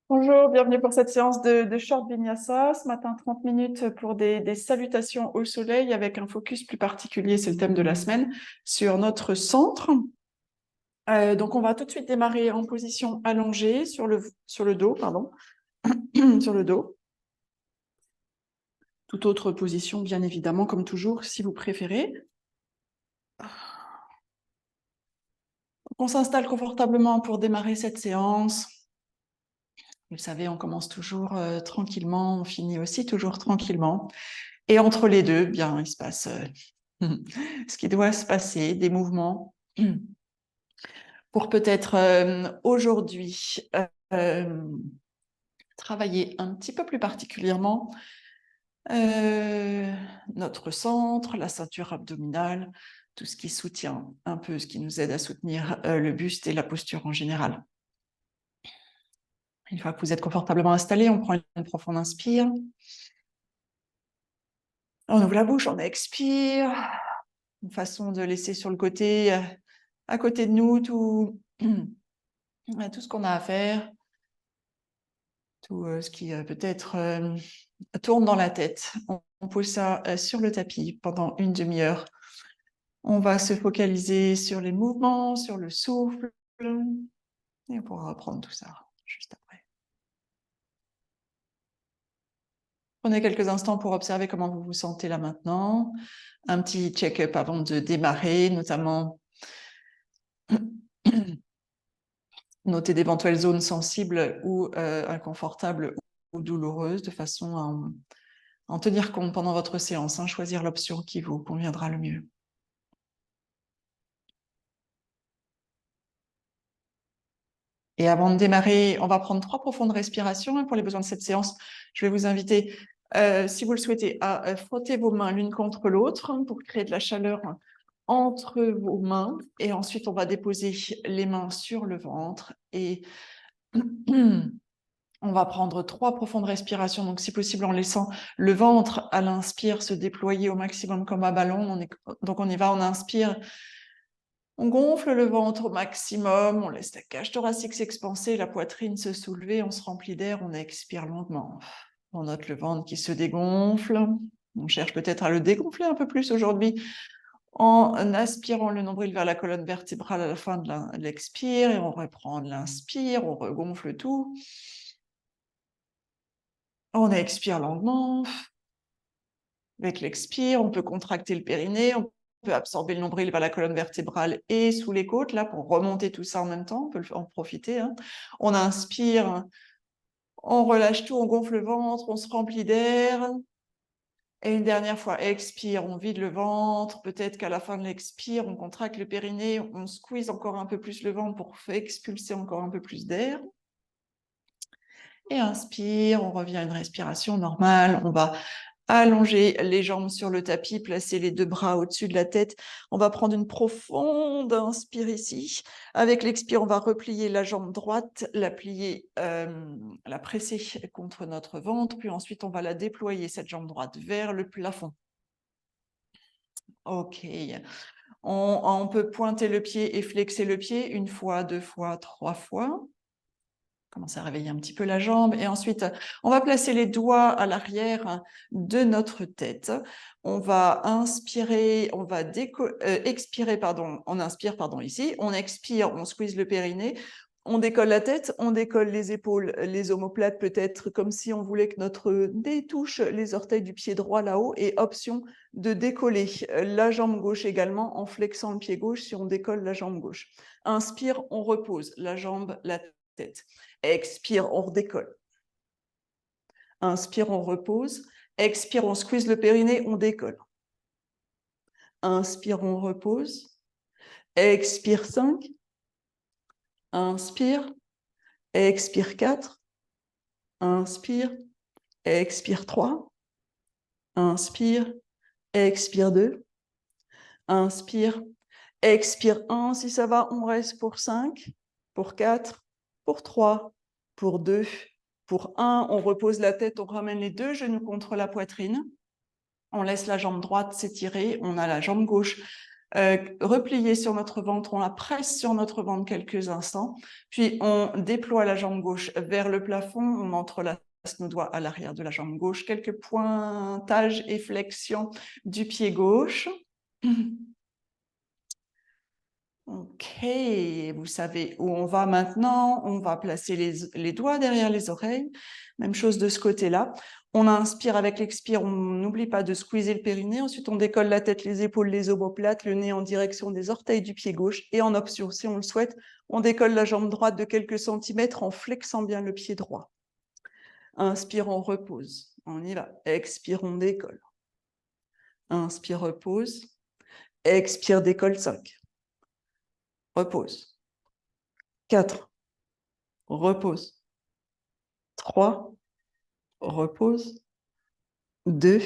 Bonjour, bienvenue pour cette séance de Short Vinyasa. Ce matin, 30 minutes pour des salutations au soleil avec un focus plus particulier, c'est le thème de la semaine, sur notre centre. Donc, on va tout de suite démarrer en position allongée sur le dos, pardon, sur le dos. Toute autre position, bien évidemment, comme toujours, si vous préférez. On s'installe confortablement pour démarrer cette séance. Vous le savez, on commence toujours tranquillement, on finit aussi toujours tranquillement. Et entre les deux, bien, il se passe ce qui doit se passer, des mouvements pour peut-être aujourd'hui travailler un petit peu plus particulièrement notre centre, la ceinture abdominale, tout ce qui soutient un peu, ce qui nous aide à soutenir le buste et la posture en général. Une fois que vous êtes confortablement installé, on prend une profonde inspire. On ouvre la bouche, on expire. Une façon de laisser sur le côté, à côté de nous, tout ce qu'on a à faire, tout ce qui peut-être tourne dans la tête. On pose ça sur le tapis pendant une demi-heure. On va se focaliser sur les mouvements, sur le souffle, et on pourra reprendre tout ça juste après. Prenez quelques instants pour observer comment vous vous sentez là maintenant. Un petit check-up avant de démarrer, notamment noter d'éventuelles zones sensibles ou inconfortables ou douloureuses, de façon à en tenir compte pendant votre séance, choisir l'option qui vous conviendra le mieux. Et avant de démarrer, on va prendre 3 profondes respirations. Pour les besoins de cette séance, je vais vous inviter, si vous le souhaitez, à frotter vos mains l'une contre l'autre pour créer de la chaleur entre vos mains. Et ensuite, on va déposer les mains sur le ventre et on va prendre 3 profondes respirations, donc si possible en laissant le ventre à l'inspire se déployer au maximum comme un ballon. Donc on y va, on inspire, on gonfle le ventre au maximum, on laisse la cage thoracique s'expanser, la poitrine se soulever, on se remplit d'air, on expire lentement. On note le ventre qui se dégonfle, on cherche peut-être à le dégonfler un peu plus aujourd'hui en aspirant le nombril vers la colonne vertébrale à la fin de l'expire, et on reprend l'inspire, on regonfle tout. On expire longuement. Avec l'expire, on peut contracter le périnée, on peut absorber le nombril vers la colonne vertébrale et sous les côtes, là, pour remonter tout ça en même temps, on peut en profiter. On inspire, on relâche tout, on gonfle le ventre, on se remplit d'air. Et une dernière fois, expire, on vide le ventre. Peut-être qu'à la fin de l'expire, on contracte le périnée, on squeeze encore un peu plus le ventre pour expulser encore un peu plus d'air. Et inspire, on revient à une respiration normale. On va allonger les jambes sur le tapis, placer les 2 bras au-dessus de la tête. On va prendre une profonde inspire ici. Avec l'expire, on va replier la jambe droite, la plier, la presser contre notre ventre, puis ensuite on va la déployer, cette jambe droite, vers le plafond. Ok. On peut pointer le pied et flexer le pied 1 fois, 2 fois, 3 fois. Commencer à réveiller un petit peu la jambe. Et ensuite, on va placer les doigts à l'arrière de notre tête. On va inspirer, on va expirer, pardon, on inspire, pardon, ici. On expire, on squeeze le périnée. On décolle la tête, on décolle les épaules, les omoplates peut-être, comme si on voulait que notre nez touche les orteils du pied droit là-haut. Et option de décoller la jambe gauche également en flexant le pied gauche si on décolle la jambe gauche. Inspire, on repose la jambe, la tête. Expire, on redécolle. Inspire, on repose. Expire, on squeeze le périnée, on décolle. Inspire, on repose. Expire 5. Inspire. Expire 4. Inspire. Expire 3. Inspire. Expire 2. Inspire. Expire 1. Si ça va, on reste pour 5, pour 4, pour 3, pour 2, pour 1. On repose la tête, on ramène les 2 genoux contre la poitrine. On laisse la jambe droite s'étirer, on a la jambe gauche replié sur notre ventre, on la presse sur notre ventre quelques instants, puis on déploie la jambe gauche vers le plafond, on entrelace nos doigts à l'arrière de la jambe gauche, quelques pointages et flexions du pied gauche. Ok, vous savez où on va maintenant. On va placer les doigts derrière les oreilles. Même chose de ce côté-là. On inspire avec l'expire, on n'oublie pas de squeezer le périnée. Ensuite, on décolle la tête, les épaules, les omoplates, le nez en direction des orteils du pied gauche. Et en option, si on le souhaite, on décolle la jambe droite de quelques centimètres en flexant bien le pied droit. Inspire, on repose. On y va. Expire, on décolle. Inspire, repose. Expire, décolle 5. Repose. 4. Repose. 3. Repose. 2.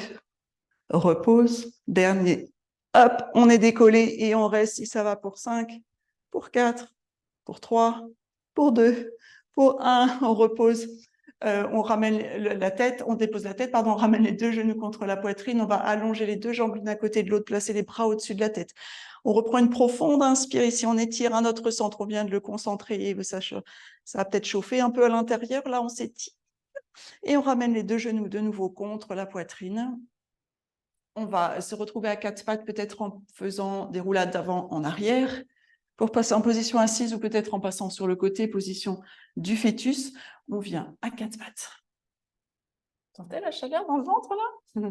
Repose. Dernier. Hop, on est décollé et on reste si ça va pour 5, pour 4, pour 3, pour 2, pour 1. On repose. On ramène la tête, on dépose la tête, pardon, on ramène les deux genoux contre la poitrine, on va allonger les deux jambes l'une à côté de l'autre, placer les bras au-dessus de la tête. On reprend une profonde inspire ici, on étire à notre centre, on vient de le concentrer, ça va peut-être chauffer un peu à l'intérieur, là on s'étire. Et on ramène les deux genoux de nouveau contre la poitrine. On va se retrouver à quatre pattes, peut-être en faisant des roulades d'avant en arrière, pour passer en position assise ou peut-être en passant sur le côté, position du fœtus. On vient à quatre pattes. Sentez la chaleur dans le ventre là?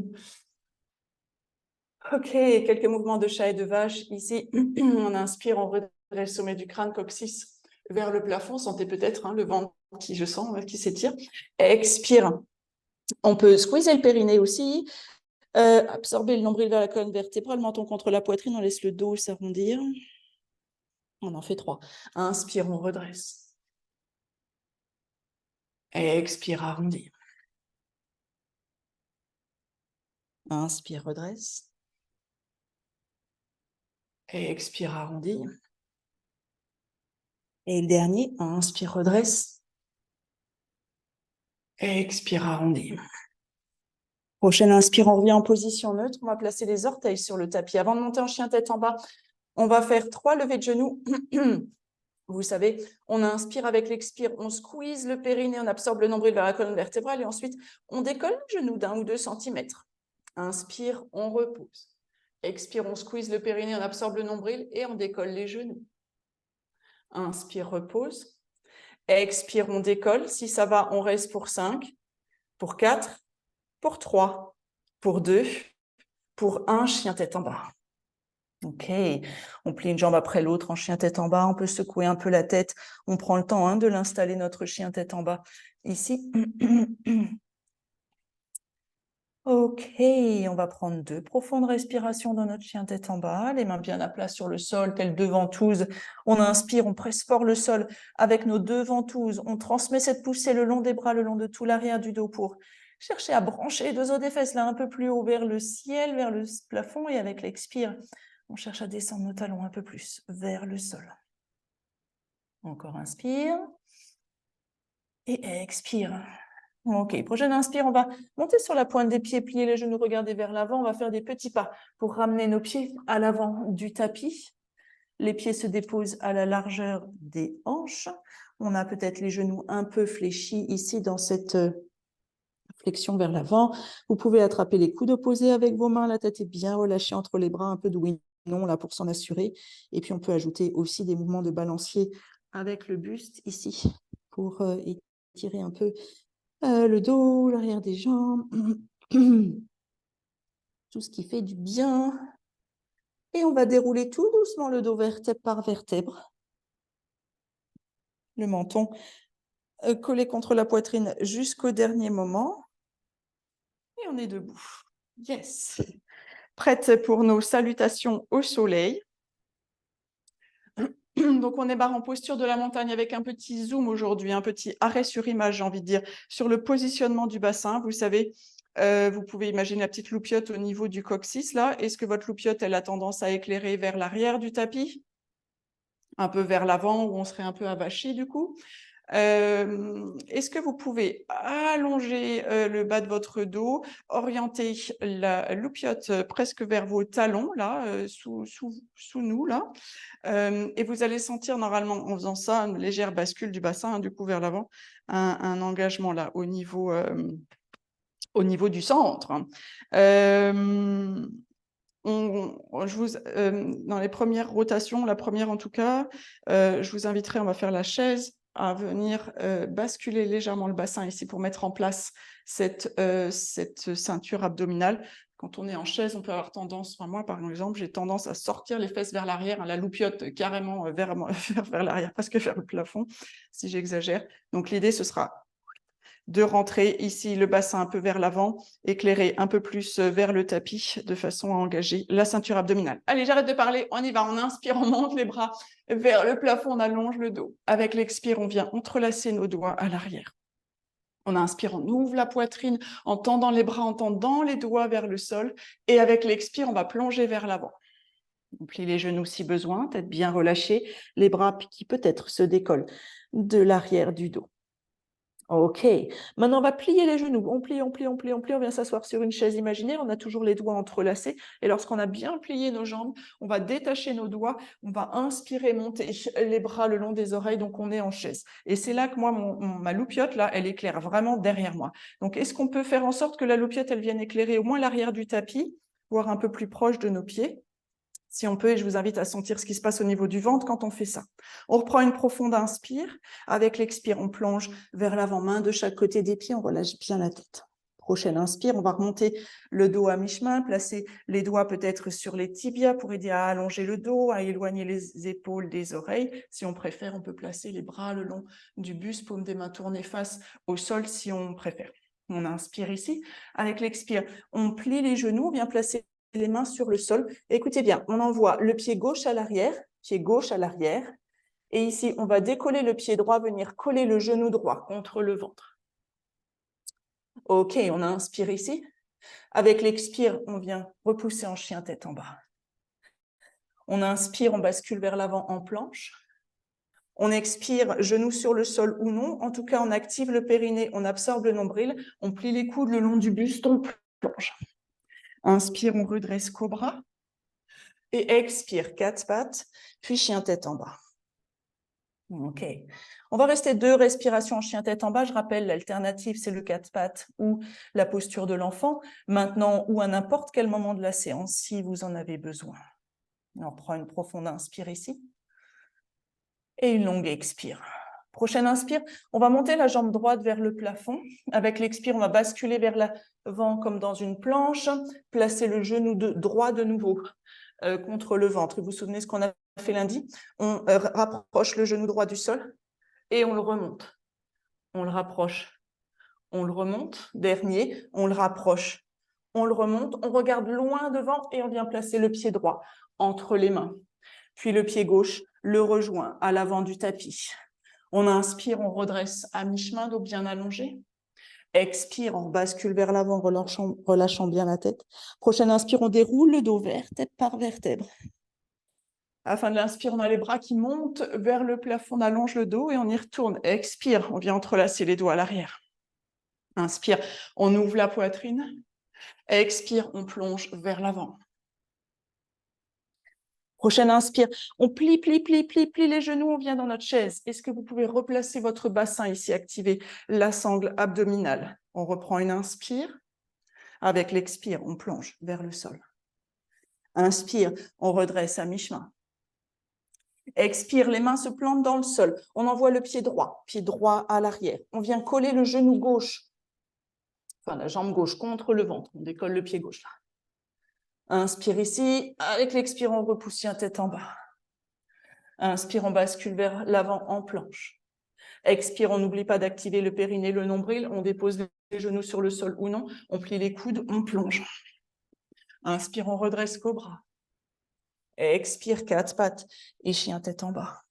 Ok, quelques mouvements de chat et de vache. Ici, on inspire, on redresse le sommet du crâne, coccyx vers le plafond. Sentez peut-être le ventre qui, je sens, qui s'étire. Expire. On peut squeezer le périnée aussi. Absorber le nombril vers la colonne vertébrale, le menton contre la poitrine, on laisse le dos s'arrondir. On en fait 3. Inspire, on redresse. Expire, arrondir. Inspire, redresse. Expire, arrondir. Et le dernier, inspire, redresse. Expire, arrondir. Prochaine inspire, on revient en position neutre. On va placer les orteils sur le tapis. Avant de monter en chien tête en bas, on va faire 3 levées de genoux. Vous savez, on inspire avec l'expire, on squeeze le périnée, on absorbe le nombril vers la colonne vertébrale et ensuite, on décolle le genou d'1 ou 2 centimètres. Inspire, on repose. Expire, on squeeze le périnée, on absorbe le nombril et on décolle les genoux. Inspire, repose. Expire, on décolle. Si ça va, on reste pour 5, pour 4, pour 3, pour 2, pour 1, chien tête en bas. Ok, on plie une jambe après l'autre en chien tête en bas, on peut secouer un peu la tête, on prend le temps de l'installer notre chien tête en bas ici. Ok, on va prendre 2 profondes respirations dans notre chien tête en bas, les mains bien à plat sur le sol, telle 2 ventouses. On inspire, on presse fort le sol avec nos 2 ventouses, on transmet cette poussée le long des bras, le long de tout l'arrière du dos pour chercher à brancher les 2 os des fesses là un peu plus haut vers le ciel, vers le plafond et avec l'expire, on cherche à descendre nos talons un peu plus vers le sol. Encore inspire. Et expire. Ok, prochaine inspire, on va monter sur la pointe des pieds, plier les genoux, regarder vers l'avant. On va faire des petits pas pour ramener nos pieds à l'avant du tapis. Les pieds se déposent à la largeur des hanches. On a peut-être les genoux un peu fléchis ici dans cette flexion vers l'avant. Vous pouvez attraper les coudes opposés avec vos mains. La tête est bien relâchée entre les bras, un peu de oui-non là pour s'en assurer. Et puis on peut ajouter aussi des mouvements de balancier avec le buste ici pour étirer un peu le dos, l'arrière des jambes, tout ce qui fait du bien. Et on va dérouler tout doucement le dos vertèbre par vertèbre. Le menton collé contre la poitrine jusqu'au dernier moment. Et on est debout. Yes. Prête pour nos salutations au soleil. Donc, on est barre en posture de la montagne avec un petit zoom aujourd'hui, un petit arrêt sur image, j'ai envie de dire, sur le positionnement du bassin. Vous savez, vous pouvez imaginer la petite loupiote au niveau du coccyx, là. Est-ce que votre loupiote, elle a tendance à éclairer vers l'arrière du tapis? Un peu vers l'avant, où on serait un peu avachi, du coup. Est-ce que vous pouvez allonger le bas de votre dos, orienter la loupiote presque vers vos talons, là, sous nous, là. Et vous allez sentir normalement, en faisant ça, une légère bascule du bassin, hein, du coup, vers l'avant, un engagement là, au niveau du centre. Hein. Dans les premières rotations, la première en tout cas, je vous inviterai, on va faire la chaise, à venir basculer légèrement le bassin ici pour mettre en place cette ceinture abdominale. Quand on est en chaise, on peut avoir tendance, enfin moi par exemple, j'ai tendance à sortir les fesses vers l'arrière, hein, la loupiote carrément vers l'arrière, presque vers le plafond, si j'exagère. Donc l'idée, ce sera de rentrer ici le bassin un peu vers l'avant, éclairer un peu plus vers le tapis de façon à engager la ceinture abdominale. Allez, j'arrête de parler, on y va. On inspire, on monte les bras vers le plafond, on allonge le dos. Avec l'expire, on vient entrelacer nos doigts à l'arrière. On inspire, on ouvre la poitrine en tendant les bras, en tendant les doigts vers le sol. Et avec l'expire, on va plonger vers l'avant. On plie les genoux si besoin, tête bien relâchée, les bras qui peut-être se décollent de l'arrière du dos. Ok, maintenant on va plier les genoux, on plie, on plie, on plie, on plie, on vient s'asseoir sur une chaise imaginaire, on a toujours les doigts entrelacés et lorsqu'on a bien plié nos jambes, on va détacher nos doigts, on va inspirer, monter les bras le long des oreilles, donc on est en chaise. Et c'est là que moi, ma loupiote, là, elle éclaire vraiment derrière moi. Donc est-ce qu'on peut faire en sorte que la loupiote, elle vienne éclairer au moins l'arrière du tapis, voire un peu plus proche de nos pieds ? Si on peut, et je vous invite à sentir ce qui se passe au niveau du ventre quand on fait ça. On reprend une profonde inspire. Avec l'expire, on plonge vers l'avant, main de chaque côté des pieds, on relâche bien la tête. Prochaine inspire, on va remonter le dos à mi-chemin, placer les doigts peut-être sur les tibias pour aider à allonger le dos, à éloigner les épaules des oreilles. Si on préfère, on peut placer les bras le long du buste, paume des mains tournées face au sol si on préfère. On inspire ici. Avec l'expire, on plie les genoux, on vient placer les mains sur le sol. Écoutez bien, on envoie le pied gauche à l'arrière, et ici, on va décoller le pied droit, venir coller le genou droit contre le ventre. Ok, on inspire ici. Avec l'expire, on vient repousser en chien tête en bas. On inspire, on bascule vers l'avant en planche. On expire, genou sur le sol ou non. En tout cas, on active le périnée, on absorbe le nombril, on plie les coudes le long du buste, on plonge. Inspire, on redresse cobra. Et expire, quatre pattes, puis chien tête en bas. Ok. On va rester 2 respirations en chien tête en bas. Je rappelle, l'alternative, c'est le quatre pattes ou la posture de l'enfant. Maintenant, ou à n'importe quel moment de la séance, si vous en avez besoin. On prend une profonde inspire ici. Et une longue expire. Prochaine inspire, on va monter la jambe droite vers le plafond. Avec l'expire, on va basculer vers l'avant comme dans une planche. Placer le genou droit de nouveau contre le ventre. Vous vous souvenez ce qu'on a fait lundi? On rapproche le genou droit du sol et on le remonte. On le rapproche, on le remonte. Dernier, on le rapproche, on le remonte. On regarde loin devant et on vient placer le pied droit entre les mains. Puis le pied gauche le rejoint à l'avant du tapis. On inspire, on redresse à mi-chemin, dos bien allongé. Expire, on bascule vers l'avant, relâchant bien la tête. Prochaine inspire, on déroule le dos vertèbre par vertèbre. À la fin de l'inspire, on a les bras qui montent vers le plafond, on allonge le dos et on y retourne. Expire, on vient entrelacer les doigts à l'arrière. Inspire, on ouvre la poitrine. Expire, on plonge vers l'avant. Prochaine inspire, on plie les genoux, on vient dans notre chaise. Est-ce que vous pouvez replacer votre bassin ici, activer la sangle abdominale? On reprend une inspire. Avec l'expire, on plonge vers le sol. Inspire, on redresse à mi-chemin. Expire, les mains se plantent dans le sol. On envoie le pied droit à l'arrière. On vient coller le genou gauche, enfin la jambe gauche contre le ventre. On décolle le pied gauche là. Inspire ici, avec l'expire, on repousse la tête en bas. Inspire, on bascule vers l'avant en planche. Expire, on n'oublie pas d'activer le périnée, le nombril. On dépose les genoux sur le sol ou non. On plie les coudes, on plonge. Inspire, on redresse cobra. Expire, quatre pattes et chien tête en bas.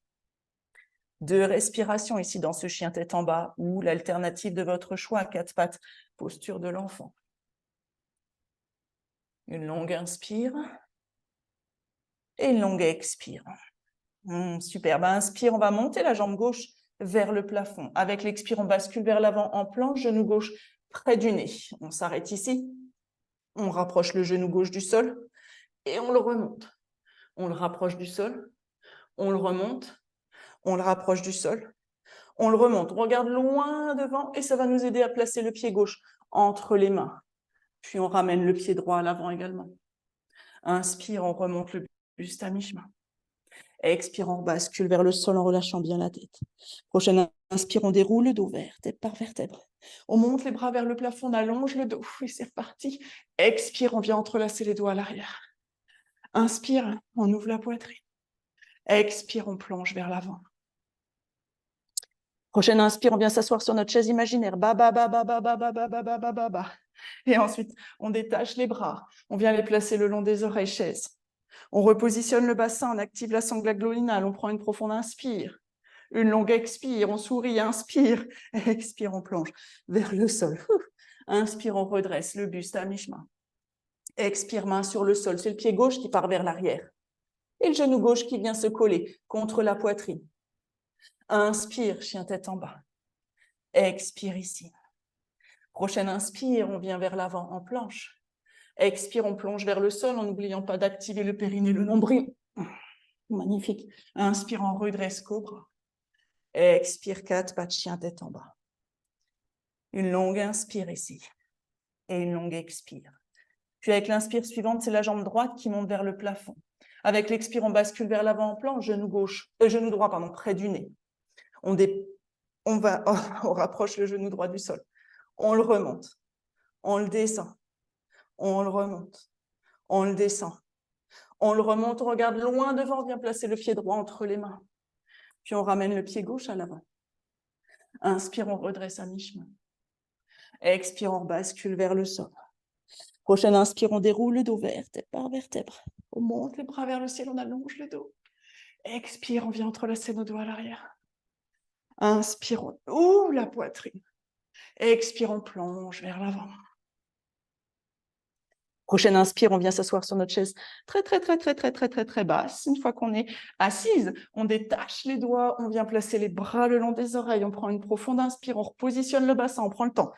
2 respirations ici dans ce chien tête en bas ou l'alternative de votre choix, quatre pattes, posture de l'enfant. Une longue inspire et une longue expire. Super, inspire, on va monter la jambe gauche vers le plafond. Avec l'expire, on bascule vers l'avant en planche, genou gauche près du nez. On s'arrête ici. On rapproche le genou gauche du sol et on le remonte. On le rapproche du sol, on le remonte, on le rapproche du sol, on le remonte. On regarde loin devant et ça va nous aider à placer le pied gauche entre les mains. Puis on ramène le pied droit à l'avant également. Inspire, on remonte le buste à mi-chemin. Expire, on bascule vers le sol en relâchant bien la tête. Prochaine inspire, on déroule le dos vertèbre par vertèbre. On monte les bras vers le plafond, on allonge le dos et c'est reparti. Expire, on vient entrelacer les doigts à l'arrière. Inspire, on ouvre la poitrine. Expire, on plonge vers l'avant. Prochaine inspire, on vient s'asseoir sur notre chaise imaginaire. Ba, ba, ba, ba, ba, ba, ba, ba, ba, ba, ba, ba, ba. Et ensuite, on détache les bras. On vient les placer le long des oreilles, chaise. On repositionne le bassin, on active la sangle abdominale, on prend une profonde inspire. Une longue expire, on sourit, inspire. Expire, on plonge vers le sol. Inspire, on redresse le buste à mi-chemin. Expire, main sur le sol. C'est le pied gauche qui part vers l'arrière. Et le genou gauche qui vient se coller contre la poitrine. Inspire, chien tête en bas. Expire ici. Prochaine inspire, on vient vers l'avant en planche. Expire, on plonge vers le sol en n'oubliant pas d'activer le périnée, le nombril. Magnifique. Inspire, on redresse cobra. Expire, 4 pas de chien tête en bas. Une longue inspire ici. Et une longue expire. Puis avec l'inspire suivante, c'est la jambe droite qui monte vers le plafond. Avec l'expire, on bascule vers l'avant en planche, genou droit, près du nez. On rapproche le genou droit du sol. On le remonte. On le descend. On le remonte. On le descend. On le remonte, on regarde loin devant, on vient placer le pied droit entre les mains. Puis on ramène le pied gauche à l'avant. Inspire, on redresse à mi-chemin. Expire, on bascule vers le sol. Prochaine inspire, on déroule le dos vertèbre par vertèbre. On monte les bras vers le ciel, on allonge le dos. Expire, on vient entrelacer nos doigts à l'arrière. Inspire, on ouvre la poitrine. Expire, on plonge vers l'avant. Prochaine inspire, on vient s'asseoir sur notre chaise très basse. Une fois qu'on est assise, on détache les doigts, on vient placer les bras le long des oreilles, on prend une profonde inspire, on repositionne le bassin, on prend le temps.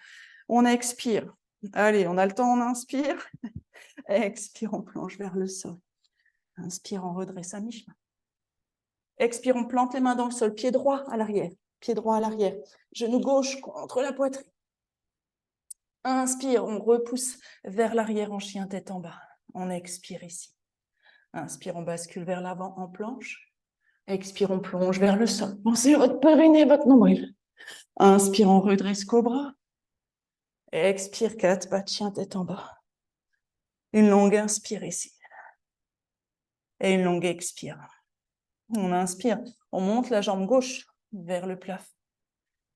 On expire. Allez, on a le temps, on inspire. Expire, on plonge vers le sol. Inspire, on redresse à mi-chemin. Expire, on plante les mains dans le sol, pied droit à l'arrière. Pied droit à l'arrière. Genou gauche contre la poitrine. Inspire, on repousse vers l'arrière en chien tête en bas. On expire ici. Inspire, on bascule vers l'avant en planche. Expire, on plonge vers le sol. Pensez à votre périnée, votre nombril. Inspire, on redresse cobra. Expire, 4 pas de chien tête en bas. Une longue inspire ici. Et une longue expire. On inspire, on monte la jambe gauche vers le plafond.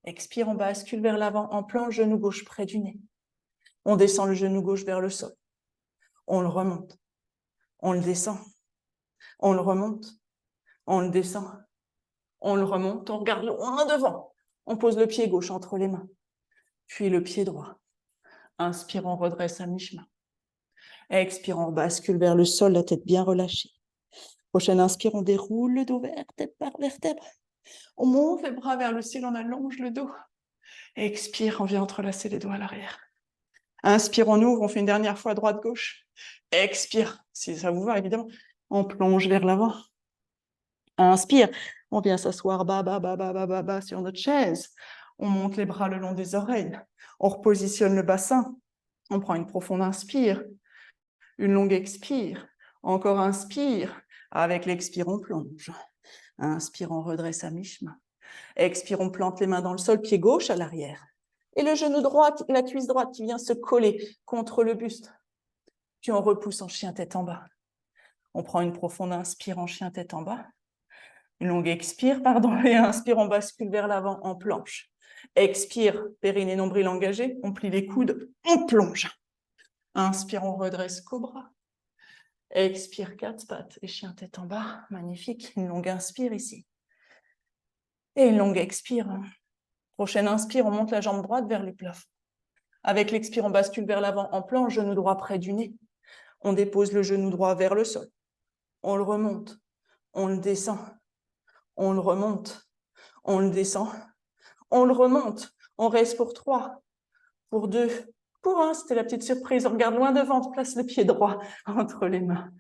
Expire, on bascule vers l'avant en planche, genou gauche près du nez. On descend le genou gauche vers le sol. On le remonte. On le descend. On le remonte. On le descend. On le remonte. On regarde loin devant. On pose le pied gauche entre les mains. Puis le pied droit. Inspire, on redresse à mi-chemin. Expire, on bascule vers le sol, la tête bien relâchée. Prochaine inspire, on déroule le dos vertèbre par vertèbre. On monte les bras vers le ciel, on allonge le dos. Expire, on vient entrelacer les doigts à l'arrière. Inspire, on ouvre, on fait une dernière fois droite-gauche. Expire, si ça vous va, évidemment. On plonge vers l'avant. Inspire, on vient s'asseoir bas sur notre chaise. On monte les bras le long des oreilles. On repositionne le bassin. On prend une profonde inspire. Une longue expire. Encore inspire. Avec l'expire, on plonge. Inspire, on redresse à mi-chemin. Expire, on plante les mains dans le sol, pied gauche à l'arrière. Et le genou droit, la cuisse droite qui vient se coller contre le buste. Puis on repousse en chien tête en bas. On prend une profonde inspire en chien tête en bas. Une longue expire, et inspire, on bascule vers l'avant en planche. Expire, périnée nombril engagé, on plie les coudes, on plonge. Inspire, on redresse cobra. Expire, 4 pattes et chien tête en bas. Magnifique. Une longue inspire ici. Et une longue expire. Prochaine inspire, on monte la jambe droite vers le plafond. Avec l'expire, on bascule vers l'avant en planche, genou droit près du nez. On dépose le genou droit vers le sol. On le remonte. On le descend. On le remonte. on le descend, on le remonte, on reste pour 3, pour 2, pour 1, c'était la petite surprise, on regarde loin devant, on place le pied droit entre les mains,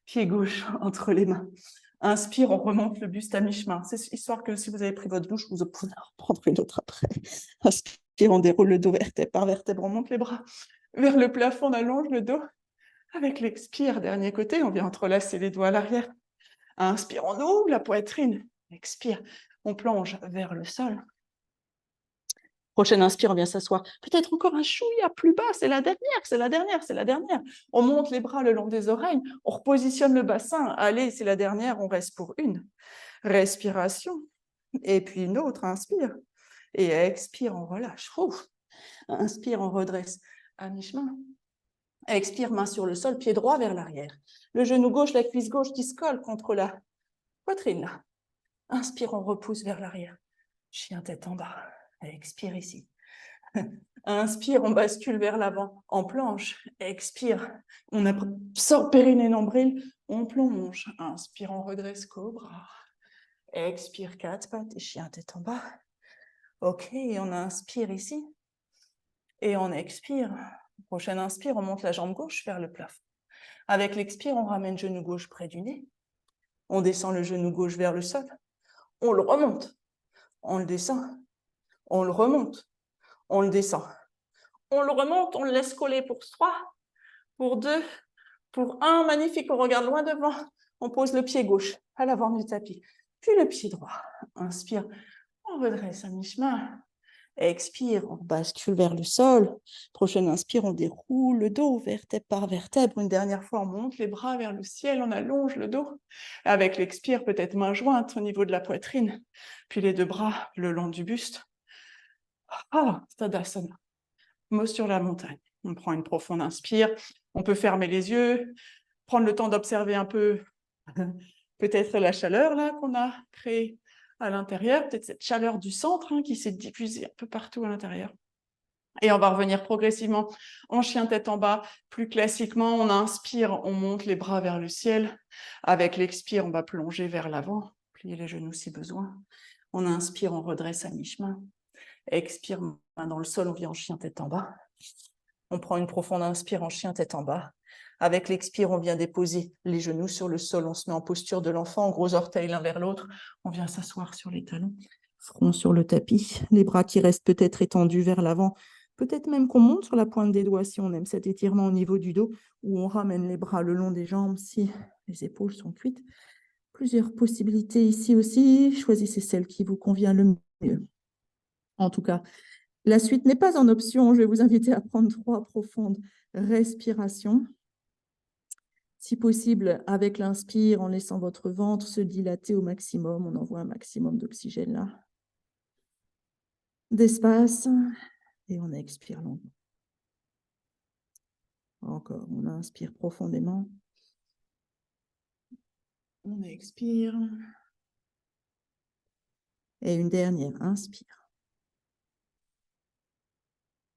pied gauche entre les mains. Inspire, on remonte le buste à mi-chemin. C'est histoire que si vous avez pris votre douche, vous pouvez en reprendre une autre après. Inspire, on déroule le dos vertèbre par vertèbre, on monte les bras vers le plafond, on allonge le dos. Avec l'expire, dernier côté, on vient entrelacer les doigts à l'arrière. Inspire, on ouvre la poitrine. Expire, on plonge vers le sol. Prochaine inspire, on vient s'asseoir. Peut-être encore un chouïa plus bas, c'est la dernière, c'est la dernière, c'est la dernière. On monte les bras le long des oreilles, on repositionne le bassin. Allez, c'est la dernière, on reste pour une. Respiration. Et puis une autre, inspire. Et expire, on relâche. Ouf. Inspire, on redresse à mi-chemin. Expire, main sur le sol, pied droit vers l'arrière. Le genou gauche, la cuisse gauche qui se colle contre la poitrine. Là. Inspire, on repousse vers l'arrière. Chien tête en bas. Expire ici. Inspire, on bascule vers l'avant en planche. Expire, on absorbe périnée nombril, on plonge. Inspire, on redresse cobra. Expire, 4 pattes et chien tête en bas. Ok, on inspire ici. Et on expire. Prochaine inspire, on monte la jambe gauche vers le plafond. Avec l'expire, on ramène genou gauche près du nez. On descend le genou gauche vers le sol. On le remonte. On le descend. On le remonte. On le descend. On le remonte, on le laisse coller pour 3, pour 2, pour 1. Magnifique, on regarde loin devant. On pose le pied gauche à l'avant du tapis. Puis le pied droit. Inspire, on redresse à mi-chemin. Expire, on bascule vers le sol. Prochaine inspire, on déroule le dos, vertèbre par vertèbre. Une dernière fois, on monte les bras vers le ciel, on allonge le dos. Avec l'expire, peut-être main jointe au niveau de la poitrine. Puis les 2 bras le long du buste. Ah, Tadasana. Mot sur la montagne. On prend une profonde inspire. On peut fermer les yeux, prendre le temps d'observer un peu peut-être la chaleur là qu'on a créée à l'intérieur, peut-être cette chaleur du centre qui s'est diffusée un peu partout à l'intérieur. Et on va revenir progressivement en chien tête en bas. Plus classiquement, on inspire, on monte les bras vers le ciel. Avec l'expire, on va plonger vers l'avant, plier les genoux si besoin. On inspire, on redresse à mi-chemin. Expire, main dans le sol, on vient en chien tête en bas. On prend une profonde inspire en chien tête en bas. Avec l'expire, on vient déposer les genoux sur le sol. On se met en posture de l'enfant, gros orteils l'un vers l'autre. On vient s'asseoir sur les talons, front sur le tapis, les bras qui restent peut-être étendus vers l'avant. Peut-être même qu'on monte sur la pointe des doigts si on aime cet étirement au niveau du dos, ou on ramène les bras le long des jambes si les épaules sont cuites. Plusieurs possibilités ici aussi. Choisissez celle qui vous convient le mieux. En tout cas, la suite n'est pas en option. Je vais vous inviter à prendre 3 profondes respirations. Si possible, avec l'inspire, en laissant votre ventre se dilater au maximum. On envoie un maximum d'oxygène là. D'espace. Et on expire longuement. Encore, on inspire profondément. On expire. Et une dernière, inspire.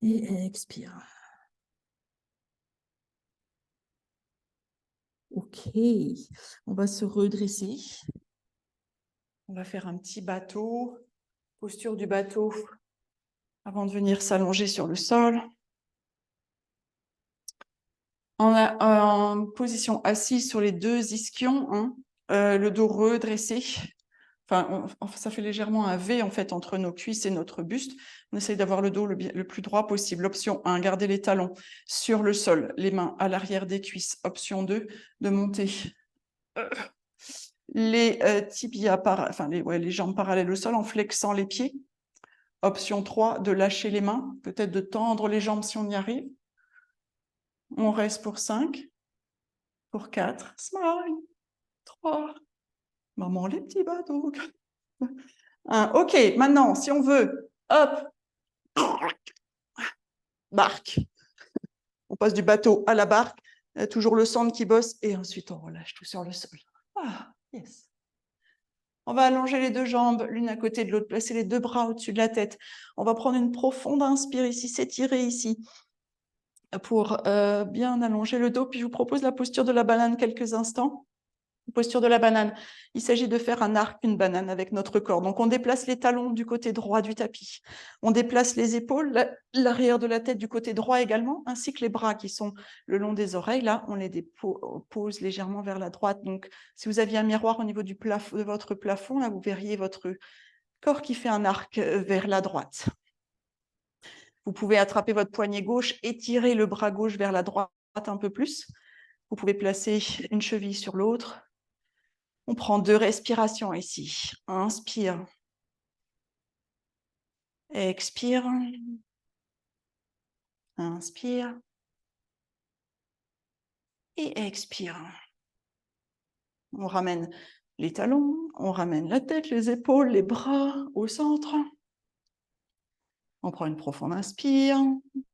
Et expire. Ok, on va se redresser. On va faire un petit bateau. Posture du bateau avant de venir s'allonger sur le sol. En position assise sur les 2 ischions, le dos redressé. Enfin, ça fait légèrement un V en fait entre nos cuisses et notre buste. On essaye d'avoir le dos le plus droit possible. Option 1, garder les talons sur le sol, les mains à l'arrière des cuisses. Option 2, de monter les tibias, les jambes parallèles au sol en flexant les pieds. Option 3, de lâcher les mains, peut-être de tendre les jambes si on y arrive. On reste pour 5, pour 4, smile, 3, maman les petits bateaux. 1, ok, maintenant, si on veut, hop, barque. On passe du bateau à la barque, toujours le centre qui bosse, et ensuite on relâche tout sur le sol. Ah, yes. On va allonger les 2 jambes, l'une à côté de l'autre, placer les 2 bras au-dessus de la tête. On va prendre une profonde inspire ici, s'étirer ici, pour bien allonger le dos. Puis je vous propose la posture de la baleine quelques instants. Posture de la banane. Il s'agit de faire un arc, une banane avec notre corps. Donc, on déplace les talons du côté droit du tapis. On déplace les épaules, l'arrière de la tête du côté droit également, ainsi que les bras qui sont le long des oreilles. Là, on les pose légèrement vers la droite. Donc, si vous aviez un miroir au niveau de votre plafond, là, vous verriez votre corps qui fait un arc vers la droite. Vous pouvez attraper votre poignet gauche, étirer le bras gauche vers la droite un peu plus. Vous pouvez placer une cheville sur l'autre. On prend 2 respirations ici. Inspire. Expire. Inspire. Et expire. On ramène les talons, on ramène la tête, les épaules, les bras au centre. On prend une profonde inspire.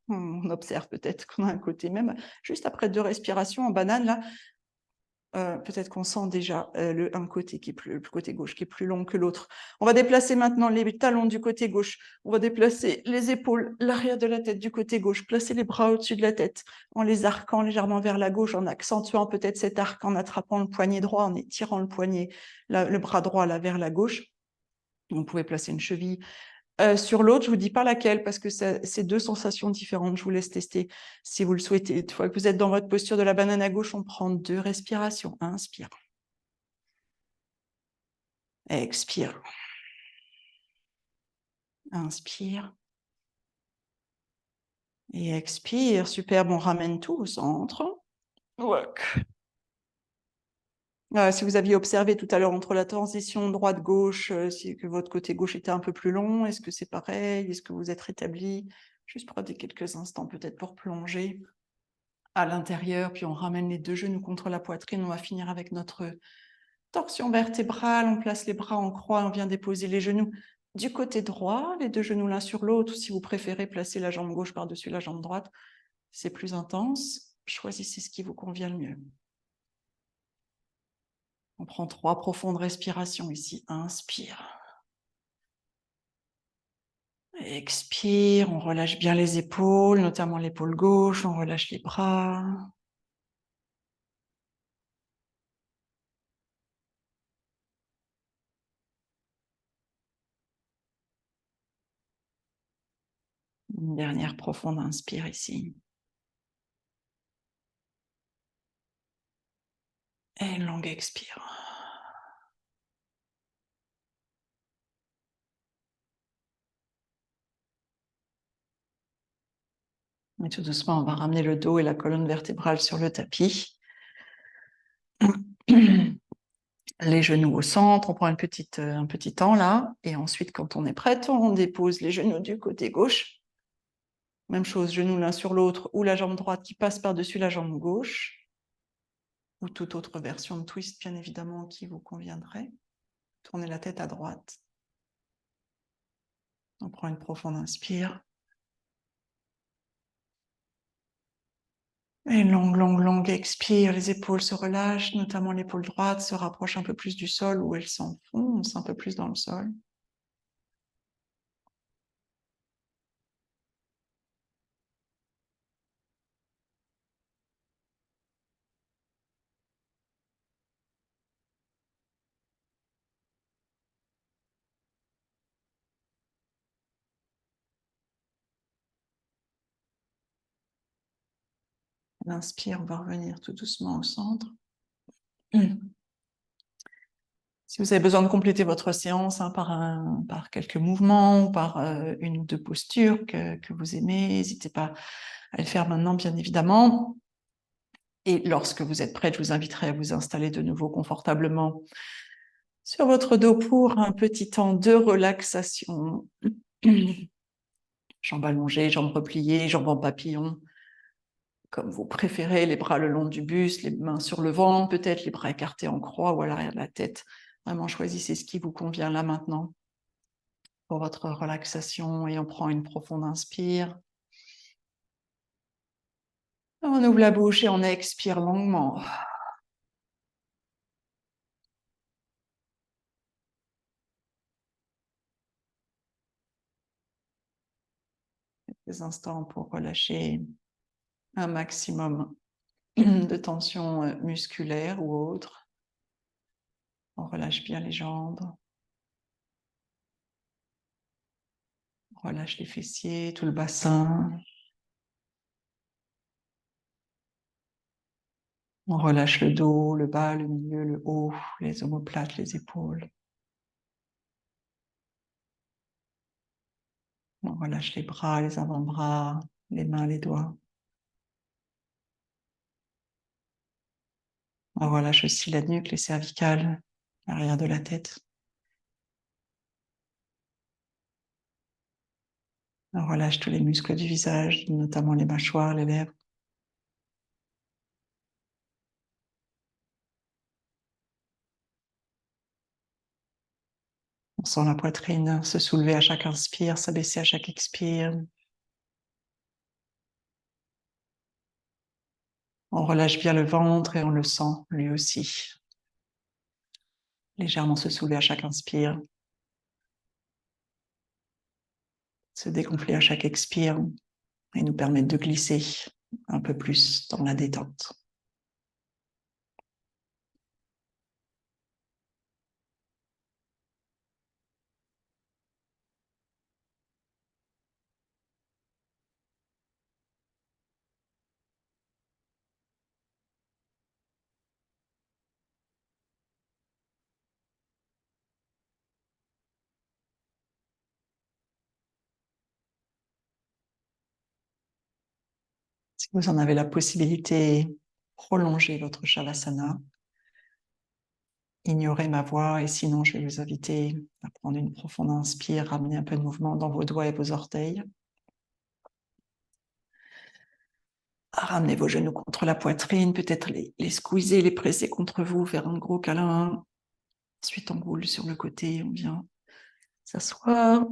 On observe peut-être qu'on a un côté même, juste après 2 respirations en banane, là, peut-être qu'on sent déjà un côté le côté gauche qui est plus long que l'autre. On va déplacer maintenant les talons du côté gauche. On va déplacer les épaules, l'arrière de la tête du côté gauche. Placer les bras au-dessus de la tête en les arquant légèrement vers la gauche, en accentuant peut-être cet arc, en attrapant le poignet droit, en étirant le poignet, le bras droit là, vers la gauche. Vous pouvez placer une cheville sur l'autre, je ne vous dis pas laquelle parce que c'est 2 sensations différentes. Je vous laisse tester si vous le souhaitez. Une fois que vous êtes dans votre posture de la banane à gauche, on prend 2 respirations. Inspire. Expire. Inspire. Et expire. Superbe, on ramène tout au centre. Walk. Si vous aviez observé tout à l'heure entre la transition droite-gauche, que votre côté gauche était un peu plus long, est-ce que c'est pareil? Est-ce que vous êtes rétabli? Juste prenez quelques instants peut-être pour plonger à l'intérieur, puis on ramène les 2 genoux contre la poitrine. On va finir avec notre torsion vertébrale. On place les bras en croix, on vient déposer les genoux du côté droit, les 2 genoux l'un sur l'autre. Si vous préférez placer la jambe gauche par-dessus la jambe droite, c'est plus intense. Choisissez ce qui vous convient le mieux. On prend 3 profondes respirations ici. Inspire. Expire, on relâche bien les épaules, notamment l'épaule gauche, on relâche les bras. Une dernière profonde inspire ici. Et une longue expire. Et tout doucement, on va ramener le dos et la colonne vertébrale sur le tapis. Les genoux au centre, on prend un petit temps là. Et ensuite, quand on est prête, on dépose les genoux du côté gauche. Même chose, genoux l'un sur l'autre ou la jambe droite qui passe par-dessus la jambe gauche. Ou toute autre version de twist, bien évidemment, qui vous conviendrait. Tournez la tête à droite. On prend une profonde inspire. Et une longue expire. Les épaules se relâchent, notamment l'épaule droite se rapproche un peu plus du sol ou elle s'enfonce un peu plus dans le sol. On inspire, on va revenir tout doucement au centre. Si vous avez besoin de compléter votre séance par quelques mouvements ou par une ou 2 postures que vous aimez, n'hésitez pas à le faire maintenant, bien évidemment. Et lorsque vous êtes prête, je vous inviterai à vous installer de nouveau confortablement sur votre dos pour un petit temps de relaxation. Jambes allongées, jambes repliées, jambes en papillon, comme vous préférez, les bras le long du buste, les mains sur le ventre, peut-être les bras écartés en croix ou à l'arrière de la tête. Vraiment, choisissez ce qui vous convient là maintenant pour votre relaxation et on prend une profonde inspire. On ouvre la bouche et on expire longuement. Quelques instants pour relâcher un maximum de tension musculaire ou autre. On relâche bien les jambes. On relâche les fessiers, tout le bassin. On relâche le dos, le bas, le milieu, le haut, les omoplates, les épaules. On relâche les bras, les avant-bras, les mains, les doigts. On relâche aussi la nuque, les cervicales, l'arrière de la tête. On relâche tous les muscles du visage, notamment les mâchoires, les lèvres. On sent la poitrine se soulever à chaque inspire, s'abaisser à chaque expire. On relâche bien le ventre et on le sent lui aussi. Légèrement se soulever à chaque inspire. Se dégonfler à chaque expire et nous permettre de glisser un peu plus dans la détente. Si vous en avez la possibilité, prolongez votre Shavasana. Ignorez ma voix et sinon je vais vous inviter à prendre une profonde inspire, ramener un peu de mouvement dans vos doigts et vos orteils. À ramener vos genoux contre la poitrine, peut-être les squeezer, les presser contre vous, faire un gros câlin. Ensuite on roule sur le côté, on vient s'asseoir.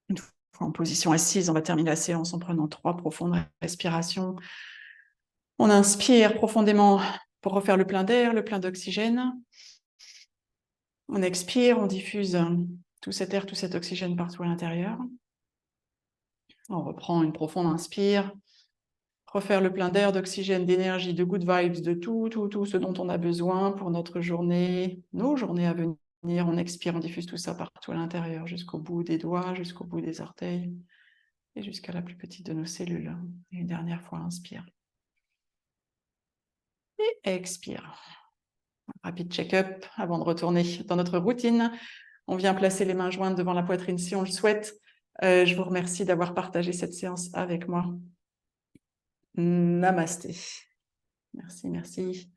Une fois en position assise, on va terminer la séance en prenant 3 profondes respirations. On inspire profondément pour refaire le plein d'air, le plein d'oxygène. On expire, on diffuse tout cet air, tout cet oxygène partout à l'intérieur. On reprend une profonde inspire. Refaire le plein d'air, d'oxygène, d'énergie, de good vibes, de tout ce dont on a besoin pour notre journée, nos journées à venir. On expire, on diffuse tout ça partout à l'intérieur, jusqu'au bout des doigts, jusqu'au bout des orteils et jusqu'à la plus petite de nos cellules. Et une dernière fois, inspire. Et expire. Rapide check-up avant de retourner dans notre routine. On vient placer les mains jointes devant la poitrine si on le souhaite. Je vous remercie d'avoir partagé cette séance avec moi. Namasté. Merci, merci.